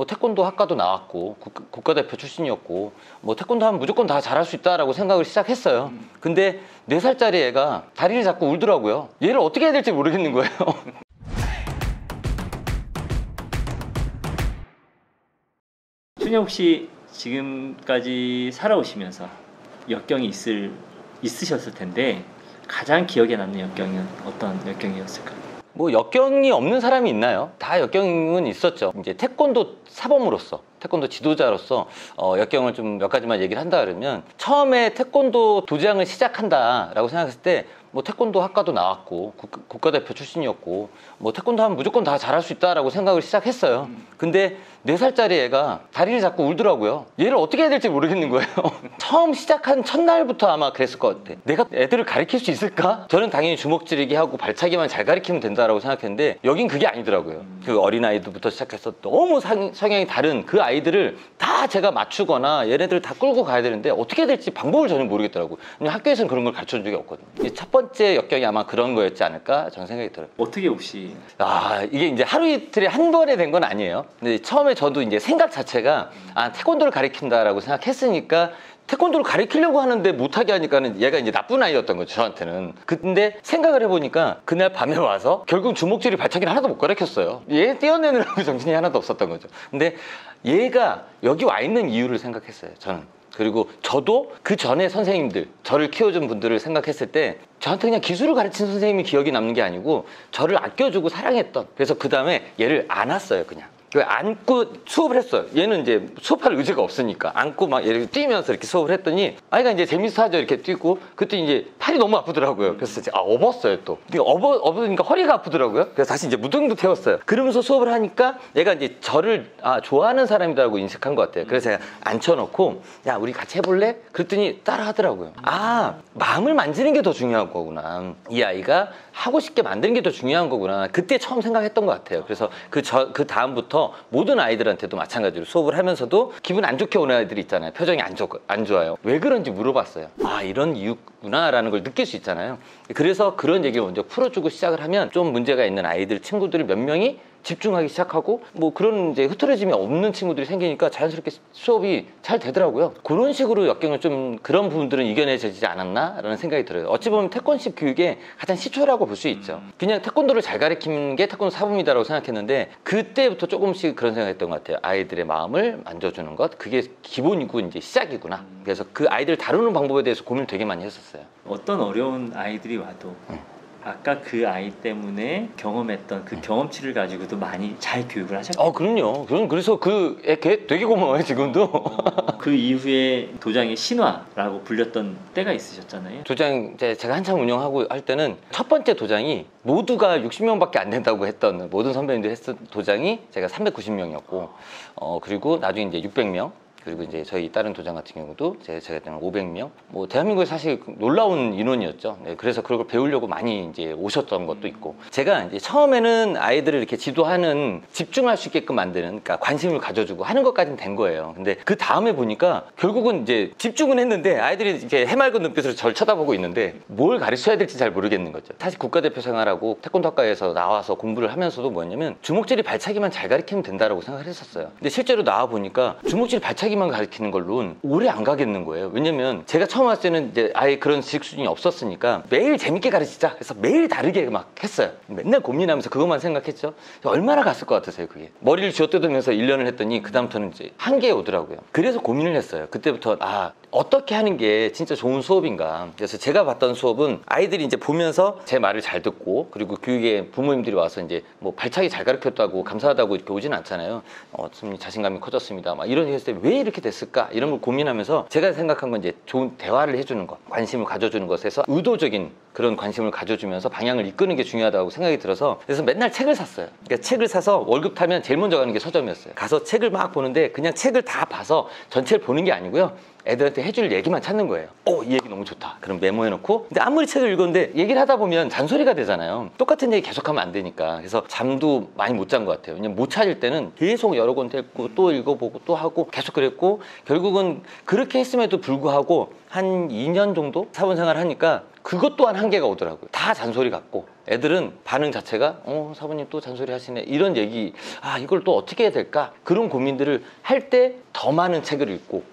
태권도 학과도 나왔고 국가대표 출신이었고 뭐 태권도 하면 무조건 다 잘할 수 있다라고 생각을 시작했어요. 근데 4살짜리 애가 다리를 잡고 울더라고요. 얘를 어떻게 해야 될지 모르겠는 거예요. 춘혁 씨 지금까지 살아오시면서 역경이 있으셨을 텐데 가장 기억에 남는 역경은 어떤 역경이었을까요? 뭐 역경이 없는 사람이 있나요? 다 역경은 있었죠. 이제 태권도 사범으로서, 태권도 지도자로서 역경을 좀 몇 가지만 얘기를 한다 그러면, 처음에 태권도 도장을 시작한다라고 생각했을 때 뭐 태권도 학과도 나왔고 국가대표 출신이었고 뭐 태권도 하면 무조건 다 잘할 수 있다라고 생각을 시작했어요. 근데 4살짜리 애가 다리를 잡고 울더라고요. 얘를 어떻게 해야 될지 모르겠는 거예요. 처음 시작한 첫날부터 아마 그랬을 것 같아. 내가 애들을 가르칠 수 있을까? 저는 당연히 주먹지르기 하고 발차기만 잘 가르치면 된다라고 생각했는데 여긴 그게 아니더라고요. 그 어린아이들부터 시작해서 너무 성향이 다른 그 아이들을 다 제가 맞추거나 얘네들을 다 끌고 가야 되는데 어떻게 해야 될지 방법을 전혀 모르겠더라고요. 학교에서는 그런 걸 가르쳐 준 적이 없거든요. 첫 번째 역경이 아마 그런 거였지 않을까 저는 생각이 들어요. 어떻게 혹시? 이게 이제 하루 이틀에 한 번에 된 건 아니에요. 근데 처음에 저도 이제 생각 자체가 태권도를 가르친다라고 생각했으니까 태권도를 가르치려고 하는데 못하게 하니까는 얘가 이제 나쁜 아이였던 거죠, 저한테는. 근데 생각을 해보니까 그날 밤에 와서 결국 주먹질이 발차기를 하나도 못 가르쳤어요. 얘 떼어내느라고 정신이 하나도 없었던 거죠. 근데 얘가 여기 와 있는 이유를 생각했어요, 저는. 그리고 저도 그 전에 선생님들, 저를 키워준 분들을 생각했을 때 저한테 그냥 기술을 가르친 선생님이 기억이 남는 게 아니고 저를 아껴주고 사랑했던, 그래서 그 다음에 얘를 안았어요. 그냥 안고 수업을 했어요. 얘는 이제 수업할 의지가 없으니까 안고 막 얘를 뛰면서 이렇게 수업을 했더니 아이가 이제 재밌어 하죠. 이렇게 뛰고 그때 이제 팔이 너무 아프더라고요. 그래서 이제 업었어요. 또 업으니까 허리가 아프더라고요. 그래서 다시 이제 무등도 태웠어요. 그러면서 수업을 하니까 얘가 이제 저를 좋아하는 사람이라고 인식한 것 같아요. 그래서 제가 앉혀놓고 야 우리 같이 해볼래? 그랬더니 따라 하더라고요. 마음을 만지는 게 더 중요한 거구나. 이 아이가 하고 싶게 만드는 게 더 중요한 거구나. 그때 처음 생각했던 것 같아요. 그래서 그 다음부터 모든 아이들한테도 마찬가지로 수업을 하면서도 기분 안 좋게 오는 아이들이 있잖아요. 표정이 안 좋아요. 왜 그런지 물어봤어요. 이런 이유구나 라는 걸 느낄 수 있잖아요. 그래서 그런 얘기를 먼저 풀어주고 시작을 하면 좀 문제가 있는 아이들, 친구들 몇 명이 집중하기 시작하고 뭐 그런 이제 흐트러짐이 없는 친구들이 생기니까 자연스럽게 수업이 잘 되더라고요. 그런 식으로 역경을 좀 그런 부분들은 이겨내지지 않았나 라는 생각이 들어요. 어찌 보면 태권식 교육의 가장 시초라고 볼 수 있죠. 그냥 태권도를 잘 가르치는 게 태권도 사범이다라고 생각했는데 그때부터 조금씩 그런 생각했던 것 같아요. 아이들의 마음을 만져주는 것, 그게 기본이고 이제 시작이구나. 그래서 그 아이들 다루는 방법에 대해서 고민을 되게 많이 했었어요. 어떤 어려운 아이들이 와도 아까 그 아이 때문에 경험했던 그 경험치를 가지고도 많이 잘 교육을 하셨겠죠? 그럼요. 그래서 그 애 되게 고마워요, 지금도. 그 이후에 도장의 신화라고 불렸던 때가 있으셨잖아요. 도장 제가 한참 운영하고 할 때는 첫 번째 도장이 모두가 60명밖에 안 된다고 했던, 모든 선배님들이 했던 도장이 제가 390명이었고 그리고 나중에 이제 600명, 그리고 이제 저희 다른 도장 같은 경우도 제가 때는 500명. 뭐 대한민국에 사실 놀라운 인원이었죠. 네, 그래서 그걸 배우려고 많이 이제 오셨던 것도 있고. 제가 이제 처음에는 아이들을 이렇게 지도하는, 집중할 수 있게끔 만드는, 그러니까 관심을 가져주고 하는 것까지는 된 거예요. 근데 그 다음에 보니까 결국은 이제 집중은 했는데 아이들이 이렇게 해맑은 눈빛으로 저를 쳐다보고 있는데 뭘 가르쳐야 될지 잘 모르겠는 거죠. 사실 국가대표 생활하고 태권도 학과에서 나와서 공부를 하면서도 뭐였냐면 주먹질이 발차기만 잘 가르치면 된다라고 생각을 했었어요. 근데 실제로 나와 보니까 주먹질 발차기 만 가르치는 걸로는 오래 안 가겠는 거예요. 왜냐면 제가 처음 왔을 때는 이제 아예 그런 지식 수준이 없었으니까 매일 재밌게 가르치자. 그래서 매일 다르게 막 했어요. 맨날 고민하면서 그것만 생각했죠. 얼마나 갔을 것 같으세요, 그게? 머리를 쥐어뜯으면서 1년을 했더니 그다음부터는 이제 한계에 오더라고요. 그래서 고민을 했어요. 그때부터 어떻게 하는 게 진짜 좋은 수업인가. 그래서 제가 봤던 수업은 아이들이 이제 보면서 제 말을 잘 듣고, 그리고 교육에 부모님들이 와서 이제 뭐 발차기 잘 가르쳤다고 감사하다고 이렇게 오진 않잖아요. 선생님 자신감이 커졌습니다. 막 이런 얘기 했을 때 왜 이렇게 됐을까? 이런 걸 고민하면서 제가 생각한 건 이제 좋은 대화를 해주는 것, 관심을 가져주는 것에서 의도적인 그런 관심을 가져주면서 방향을 이끄는 게 중요하다고 생각이 들어서, 그래서 맨날 책을 샀어요. 그러니까 책을 사서 월급 타면 제일 먼저 가는 게 서점이었어요. 가서 책을 막 보는데 그냥 책을 다 봐서 전체를 보는 게 아니고요. 애들한테 해줄 얘기만 찾는 거예요. 이 얘기 너무 좋다. 그럼 메모해놓고, 근데 아무리 책을 읽었는데 얘기를 하다 보면 잔소리가 되잖아요. 똑같은 얘기 계속하면 안 되니까. 그래서 잠도 많이 못 잔 것 같아요. 왜냐면 못 찾을 때는 계속 여러 권 읽고 또 읽어보고 또 하고 계속 그랬고, 결국은 그렇게 했음에도 불구하고 한 2년 정도 사원생활 하니까 그것 또한 한계가 오더라고요. 다 잔소리 같고 애들은 반응 자체가 사부님 또 잔소리 하시네 이런 얘기, 이걸 또 어떻게 해야 될까, 그런 고민들을 할 때 더 많은 책을 읽고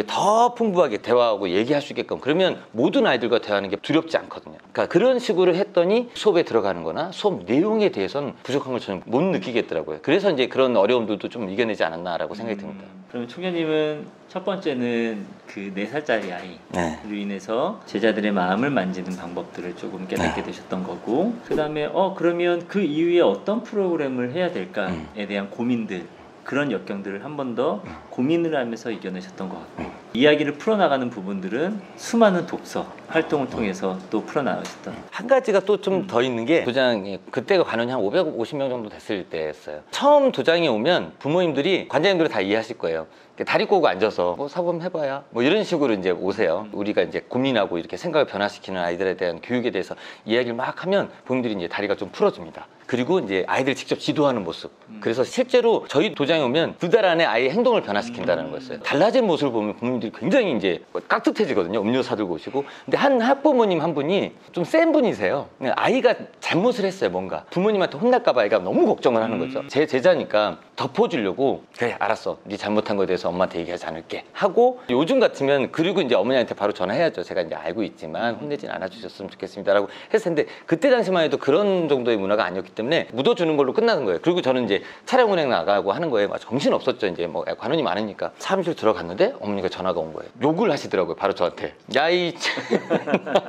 더 풍부하게 대화하고 얘기할 수 있게끔, 그러면 모든 아이들과 대화하는 게 두렵지 않거든요. 그러니까 그런 식으로 했더니 수업에 들어가는 거나 수업 내용에 대해서는 부족한 걸 저는 못 느끼겠더라고요. 그래서 이제 그런 어려움들도 좀 이겨내지 않았나라고 생각이 듭니다. 그럼 총장님은 첫 번째는 그 4살짜리 아이로 인해서 제자들의 마음을 만지는 방법들을 조금 깨닫게 되셨던 거고, 그 다음에 그러면 그 이후에 어떤 프로그램을 해야 될까에 대한 고민들, 그런 역경들을 한 번 더 고민을 하면서 이겨내셨던 것 같고, 이야기를 풀어나가는 부분들은 수많은 독서 활동을 통해서 또 풀어나가셨던. 한 가지가 또 좀 더 있는 게, 도장이 그때가 관원이 한 550명 정도 됐을 때였어요. 처음 도장이 오면 부모님들이, 관장님들이 다 이해하실 거예요. 다리 꼬고 앉아서 사범 해봐야 이런 식으로 이제 오세요. 우리가 이제 고민하고 이렇게 생각을 변화시키는 아이들에 대한 교육에 대해서 이야기를 막 하면 부모님들이 이제 다리가 좀 풀어집니다. 그리고 이제 아이들 직접 지도하는 모습. 그래서 실제로 저희 도장에 오면 2달 안에 아이의 행동을 변화시킨다는 거였어요. 달라진 모습을 보면 부모님들이 굉장히 이제 깍듯해지거든요. 음료 사들고 오시고. 근데 한 학부모님 한 분이 좀 센 분이세요. 아이가 잘못을 했어요, 뭔가. 부모님한테 혼날까봐 아이가 너무 걱정을 하는 거죠. 제 제자니까 덮어주려고, 그래 알았어, 네 잘못한 거에 대해서 엄마한테 얘기하지 않을게 하고, 요즘 같으면 그리고 이제 어머니한테 바로 전화해야죠. 제가 이제 알고 있지만 혼내진 않아주셨으면 좋겠습니다라고 했을 텐데, 그때 당시만 해도 그런 정도의 문화가 아니었기 때문에 묻어주는 걸로 끝나는 거예요. 그리고 저는 이제 차량 운행 나가고 하는 거에 정신 없었죠. 이제 관원이 많으니까. 사무실 들어갔는데 어머니가 전화가 온 거예요. 욕을 하시더라고요, 바로 저한테. 야이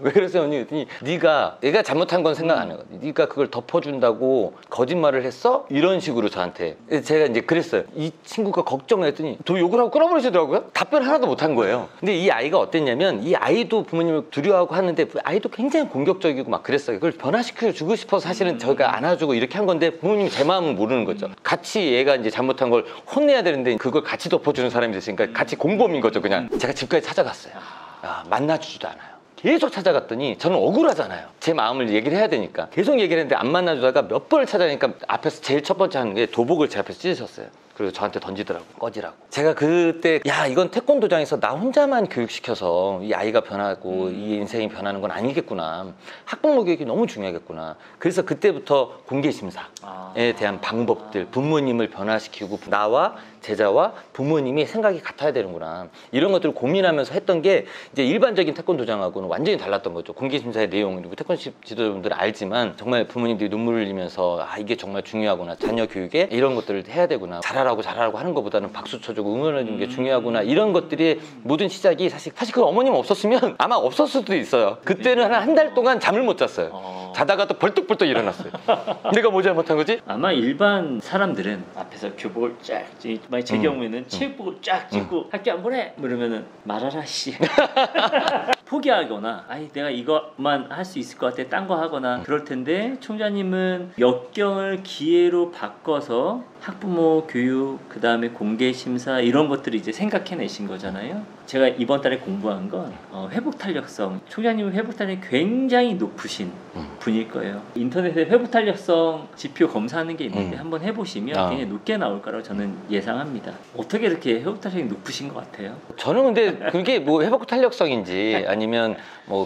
왜 그러세요 언니? 그랬더니 네가 얘가 잘못한 건 생각 안 해요. 네가 그걸 덮어준다고 거짓말을 했어? 이런 식으로 저한테. 제가 이제 그랬어요. 이 친구가 걱정을 했더니 또 욕을 하고 끊어버리시더라고요. 답변 하나도 못한 거예요. 근데 이 아이가 어땠냐면, 이 아이도 부모님을 두려워하고 하는데 아이도 굉장히 공격적이고 막 그랬어요. 그걸 변화시켜 주고 싶어서 사실은 저희가 안아주고 이렇게 한 건데, 부모님이 제 마음을 모르는 거죠. 같이 얘가 이제 잘못한 걸 혼내야 되는데 그걸 같이 덮어주는 사람이 됐으니까 같이 공범인 거죠. 그냥 제가 집까지 찾아갔어요. 만나주지도 않아요. 계속 찾아갔더니 저는 억울하잖아요. 제 마음을 얘기를 해야 되니까 계속 얘기를 했는데 안 만나주다가 몇 번을 찾아가니까 앞에서 제일 첫 번째 하는 게 도복을 제 앞에서 찢으셨어요. 그리고 저한테 던지더라고, 꺼지라고. 제가 그때 이건 태권도장에서 나 혼자만 교육시켜서 이 아이가 변하고 이 인생이 변하는 건 아니겠구나. 학부모 교육이 너무 중요하겠구나. 그래서 그때부터 공개심사에 대한 방법들, 부모님을 변화시키고 나와 제자와 부모님이 생각이 같아야 되는구나, 이런 것들을 고민하면서 했던 게 이제 일반적인 태권도장하고는 완전히 달랐던 거죠. 공개심사의 내용, 그리고 태권도 지도자분들은 알지만 정말 부모님들이 눈물을 흘리면서 이게 정말 중요하구나, 자녀 교육에 이런 것들을 해야 되구나, 잘하라고 하는 것보다는 박수 쳐주고 응원해주는 게 중요하구나, 이런 것들이 모든 시작이 사실 그 어머님 없었으면 아마 없었을 수도 있어요. 그때는 한 달 동안 잠을 못 잤어요. 자다가 또 벌떡벌떡 일어났어요. 내가 뭐 잘못한 거지? 아마 일반 사람들은 앞에서 교복을 쫙, 만약 제 경우에는 체육복을 쫙 찍고 학교 안 보내! 이러면은 말하라 씨 포기하거나 내가 이것만 할 수 있을 것 같아, 딴 거 하거나 그럴 텐데, 총장님은 역경을 기회로 바꿔서 학부모 교육, 그 다음에 공개심사 이런 것들을 이제 생각해내신 거잖아요. 제가 이번 달에 공부한 건 회복탄력성, 총장님은 회복탄력이 굉장히 높으신 분일 거예요. 인터넷에 회복탄력성 지표 검사하는 게 있는데 한번 해보시면 굉장히 높게 나올 거라고 저는 예상합니다. 어떻게 이렇게 회복탄력이 높으신 것 같아요? 저는 근데 그게 회복탄력성인지 아니면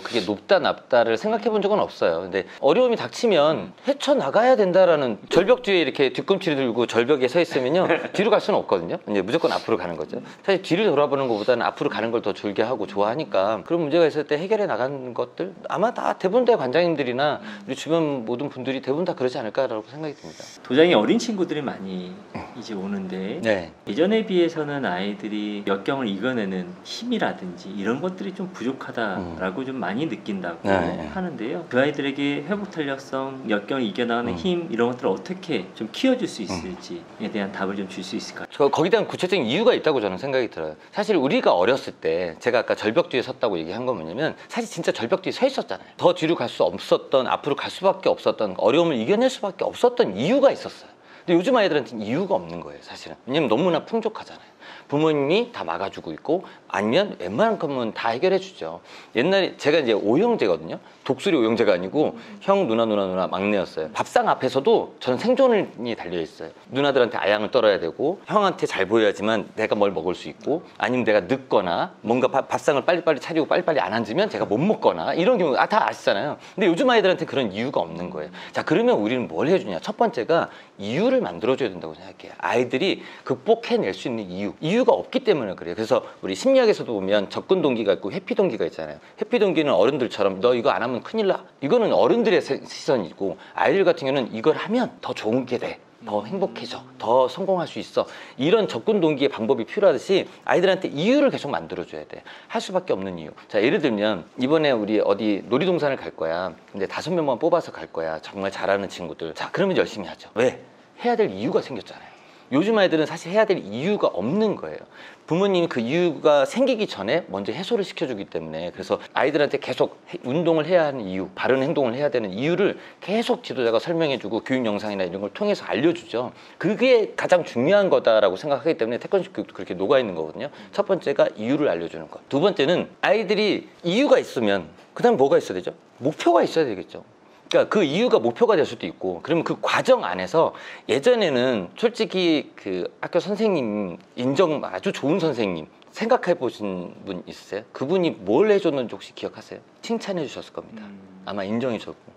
그게 높다 낮다를 생각해 본 적은 없어요. 근데 어려움이 닥치면 헤쳐나가야 된다라는, 절벽 뒤에 이렇게 뒤꿈치를 들고 절벽에 서 있으면요 뒤로 갈 수는 없거든요. 이제 무조건 앞으로 가는 거죠. 사실 뒤를 돌아보는 것보다는 앞으로 가는 걸 더 즐겨하고 좋아하니까, 그런 문제가 있을 때 해결해 나가는 것들 아마 다 대부분 다 관장님들이나 우리 주변 모든 분들이 대부분 다 그러지 않을까라고 생각이 듭니다. 도장에 어린 친구들이 많이 이제 오는데 예전에 비해서는 아이들이 역경을 이겨내는 힘이라든지 이런 것들이 좀 부족하다라고 좀 많이 느낀다고 하는데요. 그 아이들에게 회복탄력성, 역경을 이겨나가는 힘, 이런 것들을 어떻게 좀 키워줄 수 있을지에 대한 답을 좀 줄 수 있을까요? 거기에 대한 구체적인 이유가 있다고 저는 생각이 들어요. 사실 우리가 어렸을 때, 제가 아까 절벽 뒤에 섰다고 얘기한 건 뭐냐면, 사실 진짜 절벽 뒤에 서 있었잖아요. 더 뒤로 갈 수 없었던, 앞으로 갈 수밖에 없었던, 어려움을 이겨낼 수밖에 없었던 이유가 있었어요. 근데 요즘 아이들한테는 이유가 없는 거예요, 사실은. 왜냐면 너무나 풍족하잖아요. 부모님이 다 막아주고 있고 아니면 웬만하면 다 해결해 주죠. 옛날에 제가 이제 오형제거든요. 독수리 오형제가 아니고 형, 누나 막내였어요. 밥상 앞에서도 저는 생존이 달려 있어요. 누나들한테 아양을 떨어야 되고 형한테 잘 보여야지만 내가 뭘 먹을 수 있고 아니면 내가 늦거나 뭔가 밥상을 빨리빨리 차리고 빨리빨리 안 앉으면 제가 못 먹거나 이런 경우 다 아시잖아요. 근데 요즘 아이들한테 그런 이유가 없는 거예요. 자, 그러면 우리는 뭘 해주냐. 첫 번째가 이유를 만들어줘야 된다고 생각해요. 아이들이 극복해낼 수 있는 이유가 없기 때문에 그래요. 그래서 우리 심리학에서도 보면 접근 동기가 있고 회피 동기가 있잖아요. 회피 동기는 어른들처럼 너 이거 안 하면 큰일 나. 이거는 어른들의 시선이고 아이들 같은 경우는 이걸 하면 더 좋은 게 돼. 더 행복해져. 더 성공할 수 있어. 이런 접근 동기의 방법이 필요하듯이 아이들한테 이유를 계속 만들어줘야 돼. 할 수밖에 없는 이유. 자, 예를 들면 이번에 우리 어디 놀이동산을 갈 거야. 근데 5명만 뽑아서 갈 거야. 정말 잘하는 친구들. 자, 그러면 열심히 하죠. 왜? 해야 될 이유가 생겼잖아요. 요즘 아이들은 사실 해야 될 이유가 없는 거예요. 부모님이 그 이유가 생기기 전에 먼저 해소를 시켜주기 때문에 그래서 아이들한테 계속 운동을 해야 하는 이유, 바른 행동을 해야 되는 이유를 계속 지도자가 설명해주고 교육 영상이나 이런 걸 통해서 알려주죠. 그게 가장 중요한 거다라고 생각하기 때문에 태권도 교육도 그렇게 녹아있는 거거든요. 첫 번째가 이유를 알려주는 것. 두 번째는 아이들이 이유가 있으면 그 다음 뭐가 있어야 되죠? 목표가 있어야 되겠죠. 그러니까 그 이유가 목표가 될 수도 있고 그러면 그 과정 안에서 예전에는 솔직히 그 학교 선생님 인정 아주 좋은 선생님 생각해 보신 분 있으세요? 그분이 뭘 해줬는지 혹시 기억하세요? 칭찬해 주셨을 겁니다. 아마 인정해 줬고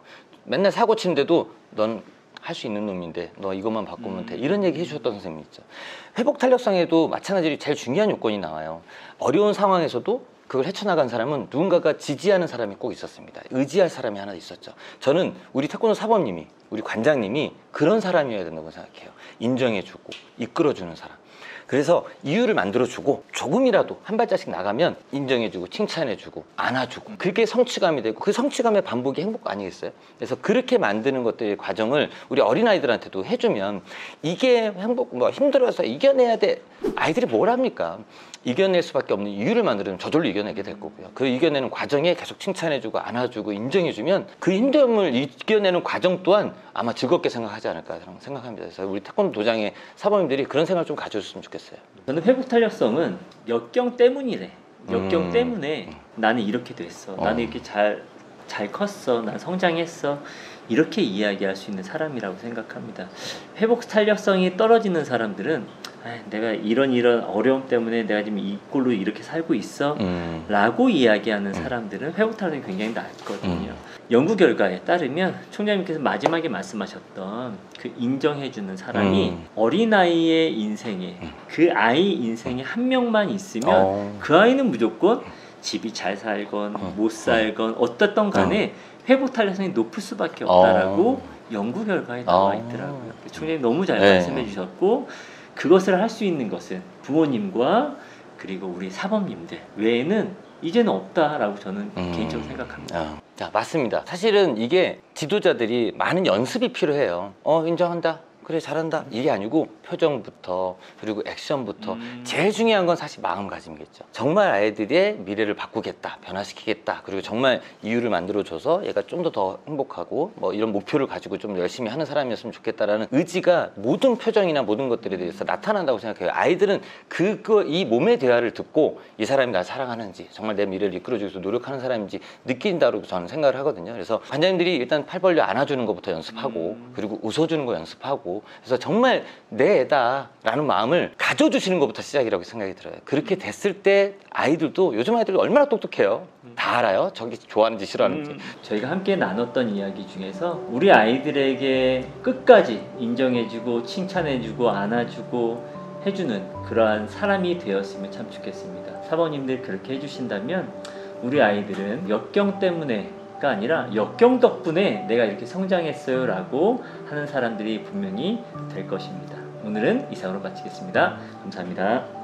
맨날 사고 치는데도 넌 할 수 있는 놈인데 너 이것만 바꾸면 돼 이런 얘기 해주셨던 선생님이 있죠. 회복 탄력성에도 마찬가지로 제일 중요한 요건이 나와요. 어려운 상황에서도 그걸 헤쳐나간 사람은 누군가가 지지하는 사람이 꼭 있었습니다. 의지할 사람이 하나 있었죠. 저는 우리 태권도 사범님이 우리 관장님이 그런 사람이어야 된다고 생각해요. 인정해주고 이끌어주는 사람. 그래서 이유를 만들어주고 조금이라도 한 발자씩 나가면 인정해주고 칭찬해주고 안아주고 그게 성취감이 되고 그 성취감의 반복이 행복 아니겠어요? 그래서 그렇게 만드는 것들의 과정을 우리 어린아이들한테도 해주면 이게 행복 뭐 힘들어서 이겨내야 돼 아이들이 뭘 합니까? 이겨낼 수밖에 없는 이유를 만들면 저절로 이겨내게 될 거고요. 그 이겨내는 과정에 계속 칭찬해주고 안아주고 인정해주면 그 힘듦을 이겨내는 과정 또한 아마 즐겁게 생각하지 않을까 생각합니다. 그래서 우리 태권도 도장의 사범님들이 그런 생각을 좀 가져줬으면 좋겠어요. 저는 회복 탄력성은 역경 때문이래. 역경 때문에 나는 이렇게 됐어. 나는 이렇게 잘 컸어. 난 성장했어. 이렇게 이야기할 수 있는 사람이라고 생각합니다. 회복 탄력성이 떨어지는 사람들은 내가 이런 어려움 때문에 내가 지금 이 꼴로 이렇게 살고 있어 라고 이야기하는 사람들은 회복 탄력성이 굉장히 낮거든요. 연구 결과에 따르면 총장님께서 마지막에 말씀하셨던 그 인정해주는 사람이 어린아이의 인생에 그 아이 인생에 한 명만 있으면 그 아이는 무조건 집이 잘 살건 못 살건 어떻든 간에 회복 탄력성이 높을 수밖에 없다라고 연구 결과에 나와 있더라고요. 총장님 너무 잘 말씀해 주셨고 그것을 할 수 있는 것은 부모님과 그리고 우리 사범님들 외에는 이제는 없다라고 저는 개인적으로 생각합니다. 자, 맞습니다. 사실은 이게 지도자들이 많은 연습이 필요해요. 인정한다. 그래 잘한다 이게 아니고 표정부터 그리고 액션부터 제일 중요한 건 사실 마음가짐이겠죠. 정말 아이들의 미래를 바꾸겠다 변화시키겠다 그리고 정말 이유를 만들어줘서 얘가 좀 더 행복하고 뭐 이런 목표를 가지고 좀 열심히 하는 사람이었으면 좋겠다라는 의지가 모든 표정이나 모든 것들에 대해서 나타난다고 생각해요. 아이들은 이 몸의 대화를 듣고 이 사람이 날 사랑하는지 정말 내 미래를 이끌어주기 위해서 노력하는 사람인지 느낀다고 저는 생각을 하거든요. 그래서 관장님들이 일단 팔 벌려 안아주는 것부터 연습하고 그리고 웃어주는 거 연습하고 그래서 정말 내 애다 라는 마음을 가져주시는 것부터 시작이라고 생각이 들어요. 그렇게 됐을 때 아이들도 요즘 아이들 얼마나 똑똑해요. 다 알아요. 저기 좋아하는지 싫어하는지. 저희가 함께 나눴던 이야기 중에서 우리 아이들에게 끝까지 인정해주고 칭찬해주고 안아주고 해주는 그러한 사람이 되었으면 참 좋겠습니다. 사모님들 그렇게 해주신다면 우리 아이들은 역경 때문에 가 아니라 역경 덕분에 내가 이렇게 성장했어요 라고 하는 사람들이 분명히 될 것입니다. 오늘은 이상으로 마치겠습니다. 감사합니다.